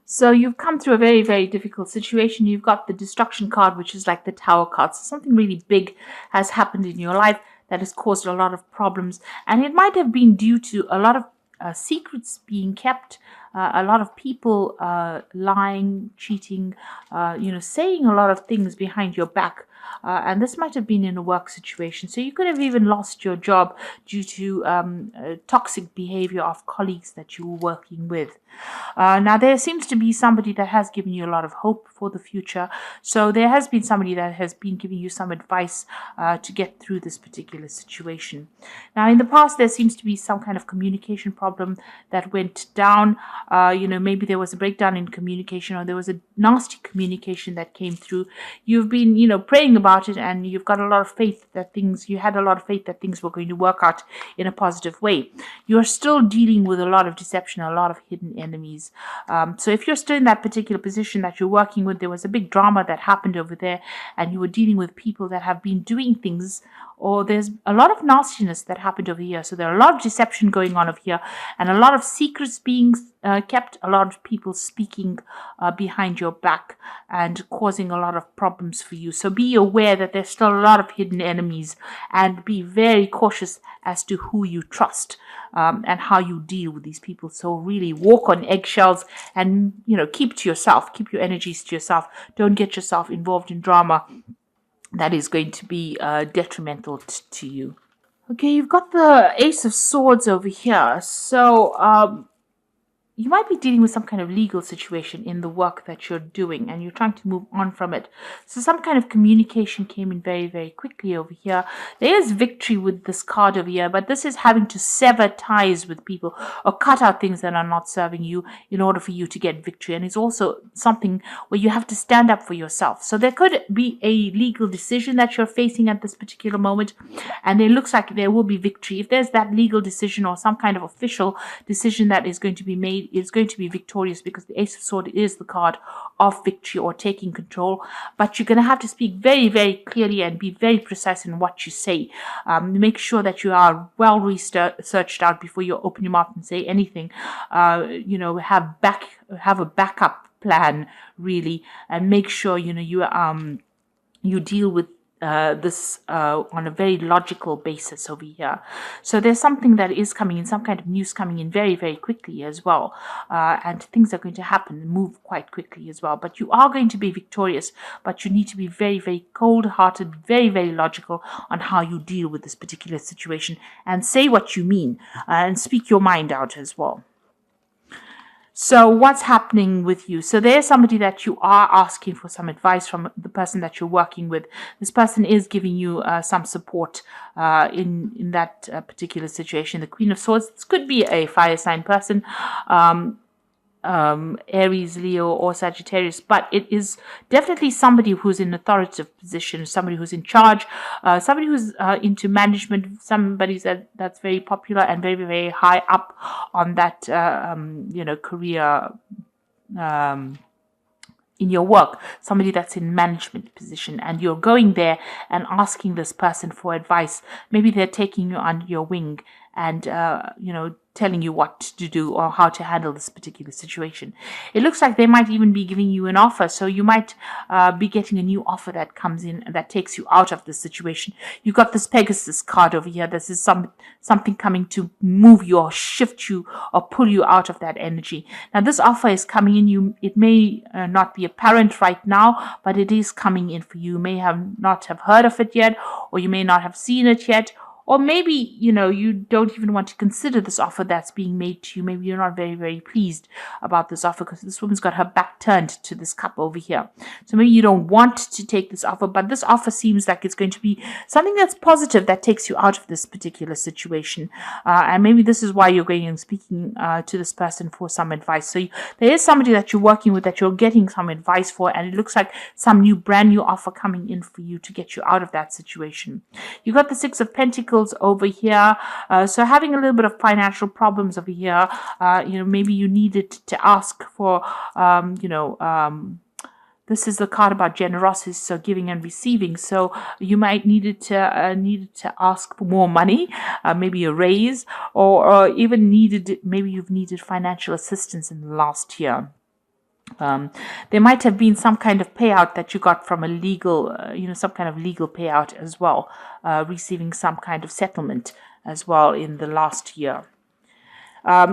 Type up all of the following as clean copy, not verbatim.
So you've come through a very, very difficult situation. You've got the destruction card, which is like the tower card. So something really big has happened in your life that has caused a lot of problems. And it might have been due to a lot of secrets being kept, a lot of people lying, cheating, saying a lot of things behind your back. And this might have been in a work situation. So you could have even lost your job due to toxic behavior of colleagues that you were working with. Now, there seems to be somebody that has given you a lot of hope for the future. So there has been somebody that has been giving you some advice to get through this particular situation. Now, in the past, there seems to be some kind of communication problem that went down. Maybe there was a breakdown in communication, or there was a nasty communication that came through. You've been, praying about it, and you've got a lot of faith that you had a lot of faith that things were going to work out in a positive way. You're still dealing with a lot of deception, a lot of hidden enemies. So if you're still in that particular position that you're working with, there was a big drama that happened over there, and you were dealing with people that have been doing things, or there's a lot of nastiness that happened over here. So there are a lot of deception going on over here, and a lot of secrets being kept, a lot of people speaking behind your back and causing a lot of problems for you. So be aware that there's still a lot of hidden enemies, and be very cautious as to who you trust and how you deal with these people. So really walk on eggshells, and keep to yourself, keep your energies to yourself. Don't get yourself involved in drama that is going to be detrimental to you. Okay, you've got the Ace of Swords over here. So you might be dealing with some kind of legal situation in the work that you're doing, and you're trying to move on from it. So some kind of communication came in very, very quickly over here. There is victory with this card over here, but this is having to sever ties with people or cut out things that are not serving you in order for you to get victory. And it's also something where you have to stand up for yourself. So there could be a legal decision that you're facing at this particular moment, and it looks like there will be victory. If there's that legal decision or some kind of official decision that is going to be made, is going to be victorious, because the Ace of Swords is the card of victory or taking control. But you're going to have to speak very, very clearly and be very precise in what you say. Make sure that you are well researched out before you open your mouth and say anything. Have a backup plan, really, and make sure you deal with this on a very logical basis over here. So there's something that is coming in, some kind of news coming in very, very quickly as well. And things are going to happen, move quite quickly as well. But you are going to be victorious, but you need to be very, very cold-hearted, very, very logical on how you deal with this particular situation, and say what you mean and speak your mind out as well. So what's happening with you? So there's somebody that you are asking for some advice from, the person that you're working with. This person is giving you some support in that particular situation. The Queen of Swords, this could be a fire sign person, Aries, Leo, or Sagittarius, but it is definitely somebody who's in authoritative position, somebody who's in charge, somebody who's into management, somebody that's very popular and very, very high up on that career in your work, somebody that's in management position, and you're going there and asking this person for advice. Maybe they're taking you under your wing and telling you what to do or how to handle this particular situation. It looks like they might even be giving you an offer, so you might be getting a new offer that comes in that takes you out of the situation. You've got this Pegasus card over here. This is something coming to move you or shift you or pull you out of that energy. Now this offer is coming in. It may not be apparent right now, but it is coming in for you. You may not have heard of it yet, or you may not have seen it yet. Or maybe, you don't even want to consider this offer that's being made to you. Maybe you're not very, very pleased about this offer because this woman's got her back turned to this cup over here. So maybe you don't want to take this offer, but this offer seems like it's going to be something that's positive that takes you out of this particular situation. And maybe this is why you're going and speaking to this person for some advice. So there is somebody that you're working with that you're getting some advice for, and it looks like some brand new offer coming in for you to get you out of that situation. You got the Six of Pentacles over here, so having a little bit of financial problems over here. Maybe you needed to ask for this is the card about generosity, so giving and receiving. So you might needed to ask for more money, maybe a raise, or even maybe you've needed financial assistance in the last year. There might have been some kind of payout that you got from a legal, some kind of legal payout as well, receiving some kind of settlement as well in the last year.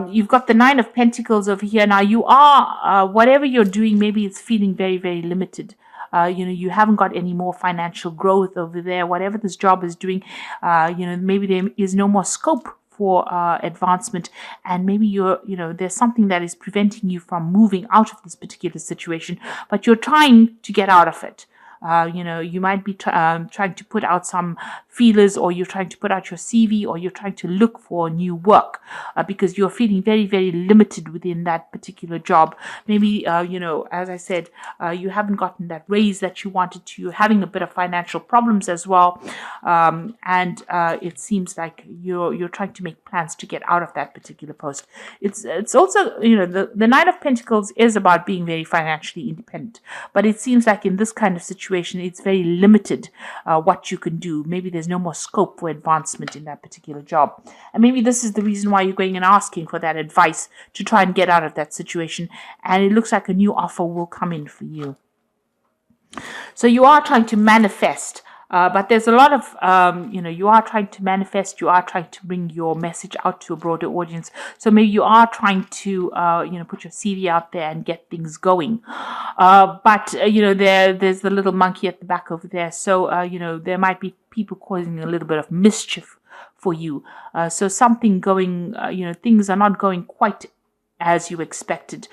You've got the Nine of Pentacles over here. Now you are, whatever you're doing, maybe it's feeling very, very limited. You haven't got any more financial growth over there. Whatever this job is doing, maybe there is no more scope for advancement, and maybe there's something that is preventing you from moving out of this particular situation, but you're trying to get out of it. You might be trying to put out some feelers, or you're trying to put out your CV, or you're trying to look for new work because you're feeling very, very limited within that particular job. Maybe, as I said, you haven't gotten that raise that you wanted to. You're having a bit of financial problems as well. And it seems like you're trying to make plans to get out of that particular post. It's also, the Nine of Pentacles is about being very financially independent, but it seems like in this kind of situation, it's very limited what you can do. Maybe there's no more scope for advancement in that particular job. And maybe this is the reason why you're going and asking for that advice to try and get out of that situation. And it looks like a new offer will come in for you. So you are trying to manifest. But there's a lot of, you are trying to manifest, you are trying to bring your message out to a broader audience. So maybe you are trying to, put your CV out there and get things going. But there's the little monkey at the back over there. So, there might be people causing a little bit of mischief for you. So something going, things are not going quite as you expected.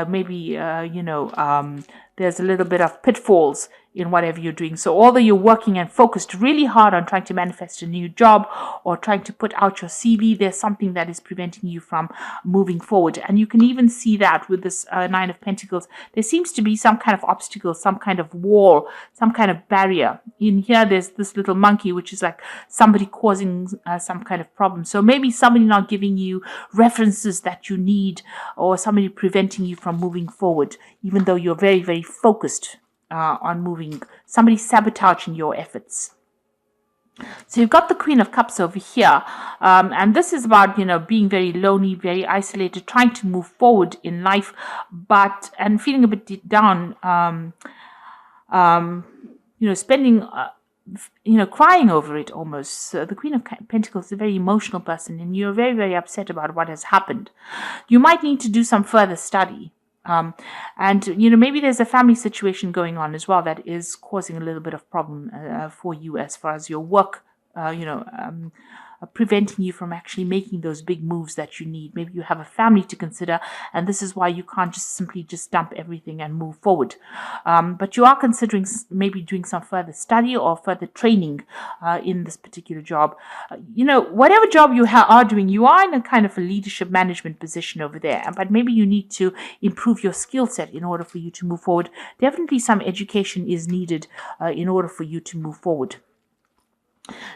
Maybe, there's a little bit of pitfalls in whatever you're doing. So although you're working and focused really hard on trying to manifest a new job or trying to put out your CV, there's something that is preventing you from moving forward. And you can even see that with this Nine of Pentacles. There seems to be some kind of obstacle, some kind of wall, some kind of barrier. In here, there's this little monkey, which is like somebody causing some kind of problem. So maybe somebody not giving you references that you need, or somebody preventing you from moving forward, even though you're very, very focused on moving, somebody sabotaging your efforts. So you've got the Queen of Cups over here, and this is about, being very lonely, very isolated, trying to move forward in life, and feeling a bit down, spending, crying over it almost. So the Queen of Pentacles is a very emotional person, and you're very, very upset about what has happened. You might need to do some further study. Maybe there's a family situation going on as well that is causing a little bit of problem for you as far as your work, preventing you from actually making those big moves that you need. Maybe you have a family to consider, and this is why you can't just simply dump everything and move forward. But you are considering maybe doing some further study or further training in this particular job. Whatever job you are doing, you are in a kind of a leadership management position over there, but maybe you need to improve your skill set in order for you to move forward. Definitely some education is needed in order for you to move forward.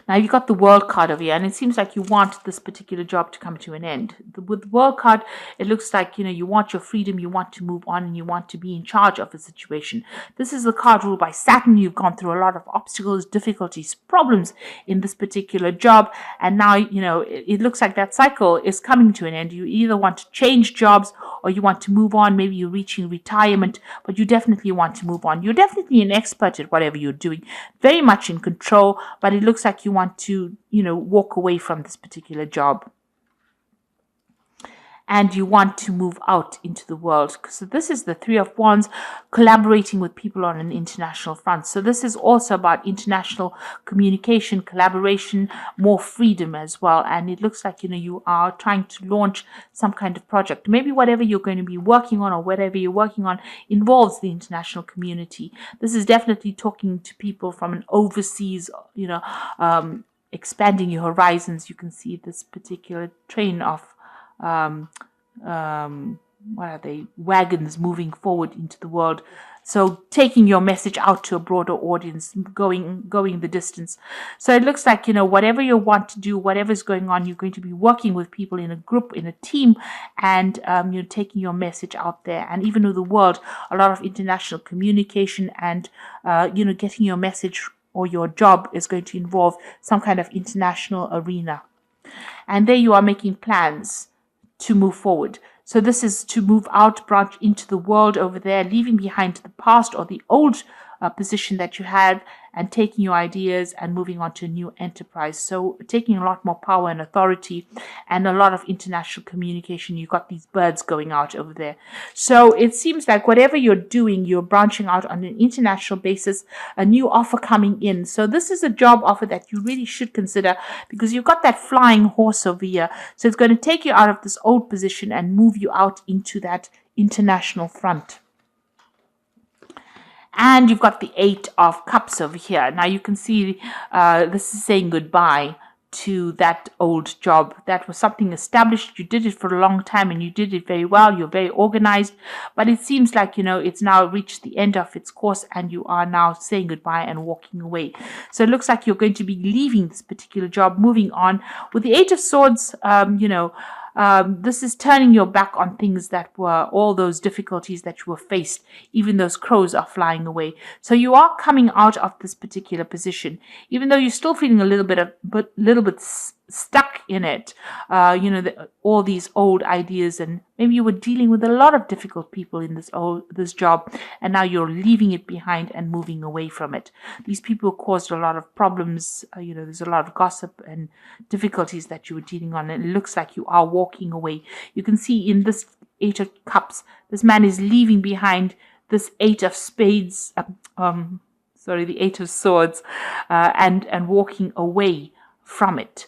Now you've got the World card over here, and it seems like you want this particular job to come to an end. With the World card, it looks like, you want your freedom, you want to move on, and you want to be in charge of the situation. This is the card ruled by Saturn. You've gone through a lot of obstacles, difficulties, problems in this particular job, and now, it looks like that cycle is coming to an end. You either want to change jobs or you want to move on. Maybe you're reaching retirement, but you definitely want to move on. You're definitely an expert at whatever you're doing, very much in control, but it looks like you want to, walk away from this particular job. And you want to move out into the world. So this is the Three of Wands, collaborating with people on an international front. So this is also about international communication, collaboration, more freedom as well. And it looks like, you are trying to launch some kind of project. Maybe whatever you're going to be working on or whatever you're working on involves the international community. This is definitely talking to people from an overseas, expanding your horizons. You can see this particular train of what are they? Wagons moving forward into the world. So taking your message out to a broader audience, going the distance. So it looks like, whatever you want to do, whatever's going on, you're going to be working with people in a group, in a team, and you're taking your message out there. And even with the world, a lot of international communication and, getting your message or your job is going to involve some kind of international arena. And there you are making plans to move forward. So this is to move out, branch into the world over there, leaving behind the past or the old position that you had, and taking your ideas and moving on to a new enterprise. So taking a lot more power and authority and a lot of international communication. You've got these birds going out over there. So it seems like whatever you're doing, you're branching out on an international basis, a new offer coming in. So this is a job offer that you really should consider, because you've got that flying horse over here. So it's going to take you out of this old position and move you out into that international front. And you've got the 8 of Cups over here. Now you can see this is saying goodbye to that old job. That was something established. You did it for a long time and you did it very well. You're very organized. But it seems like, it's now reached the end of its course and you are now saying goodbye and walking away. So it looks like you're going to be leaving this particular job, moving on. With the 8 of Swords, this is turning your back on things that were all those difficulties that you were faced. Even those crows are flying away. So you are coming out of this particular position, even though you're still feeling a little bit stuck in it. All these old ideas, and maybe you were dealing with a lot of difficult people in this job, and now you're leaving it behind and moving away from it. These people caused a lot of problems. There's a lot of gossip and difficulties that you were dealing on, and it looks like you are walking away. You can see in this 8 of Cups, this man is leaving behind this 8 of Spades, the 8 of Swords, and walking away from it.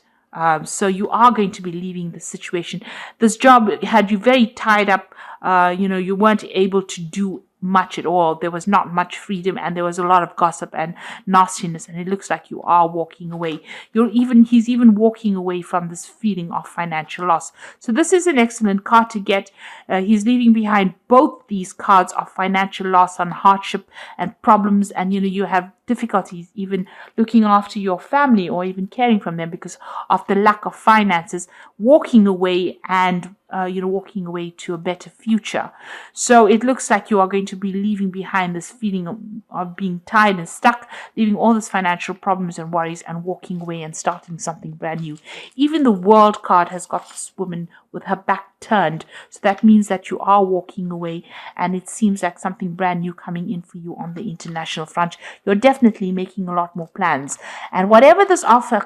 So you are going to be leaving the situation. This job had you very tied up. You weren't able to do much at all. There was not much freedom, and there was a lot of gossip and nastiness, and it looks like you are walking away. He's even walking away from this feeling of financial loss. So this is an excellent card to get. He's leaving behind both these cards of financial loss and hardship and problems, and you have difficulties even looking after your family or even caring from them because of the lack of finances, walking away and walking away to a better future. So it looks like you are going to be leaving behind this feeling of being tied and stuck, leaving all these financial problems and worries and walking away and starting something brand new. Even the World card has got this woman with her back turned. So that means that you are walking away, and it seems like something brand new coming in for you on the international front. You're definitely making a lot more plans. And whatever this offer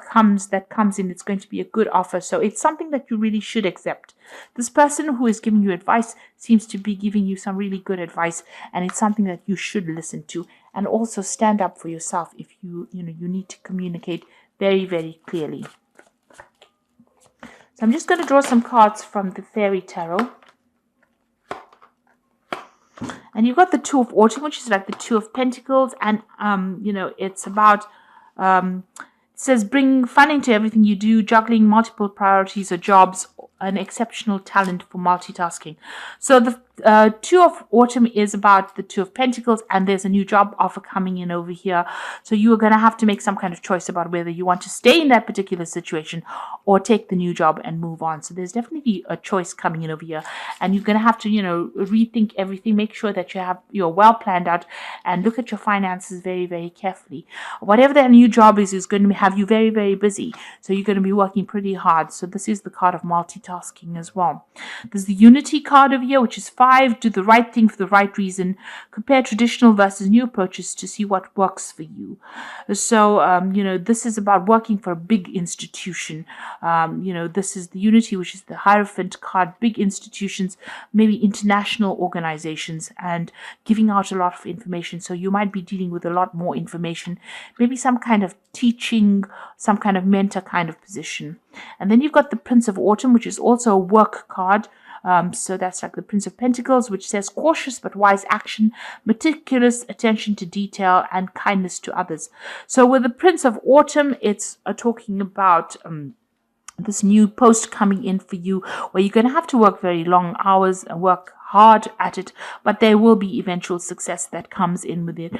that comes in, it's going to be a good offer. So it's something that you really should accept. This person who is giving you advice seems to be giving you some really good advice, and it's something that you should listen to, and also stand up for yourself if you need to communicate very, very clearly. So I'm just going to draw some cards from the Fairy Tarot. And you've got the 2 of Autumn, which is like the 2 of Pentacles, and it's about it says bring fun into everything you do, juggling multiple priorities or jobs, an exceptional talent for multitasking. So the 2 of Autumn is about the 2 of Pentacles, and there's a new job offer coming in over here. So you are going to have to make some kind of choice about whether you want to stay in that particular situation or take the new job and move on. So there's definitely a choice coming in over here, and you're going to have to rethink everything. Make sure that you're well planned out and look at your finances very, very carefully. Whatever that new job is going to have you very, very busy. So you're going to be working pretty hard. So this is the card of multitasking as well. There's the Unity card over here, which is 5. Do the right thing for the right reason. Compare traditional versus new approaches to see what works for you. So, this is about working for a big institution. This is the Unity, which is the Hierophant card. Big institutions, maybe international organizations, and giving out a lot of information. So you might be dealing with a lot more information. Maybe some kind of teaching, some kind of mentor kind of position. And then you've got the Prince of Autumn, which is also a work card. So that's like the Prince of Pentacles, which says cautious but wise action, meticulous attention to detail, and kindness to others. So with the Prince of Autumn, it's talking about this new post coming in for you, where you're going to have to work very long hours and work hard at it, but there will be eventual success that comes in with it.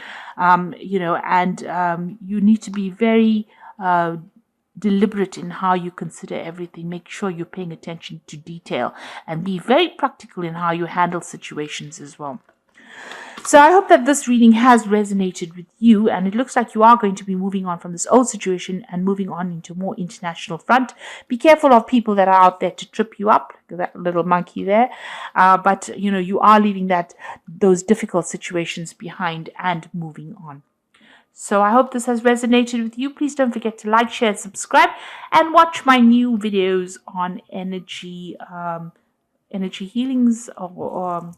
You need to be very deliberate in how you consider everything. Make sure you're paying attention to detail and be very practical in how you handle situations as well. So I hope that this reading has resonated with you, and it looks like you are going to be moving on from this old situation and moving on into a more international front. Be careful of people that are out there to trip you up, that little monkey there. But you are leaving those difficult situations behind and moving on. So I hope this has resonated with you. Please don't forget to like, share, subscribe, and watch my new videos on energy healings or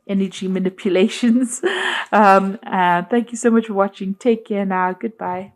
energy manipulations. Thank you so much for watching. Take care now. Goodbye.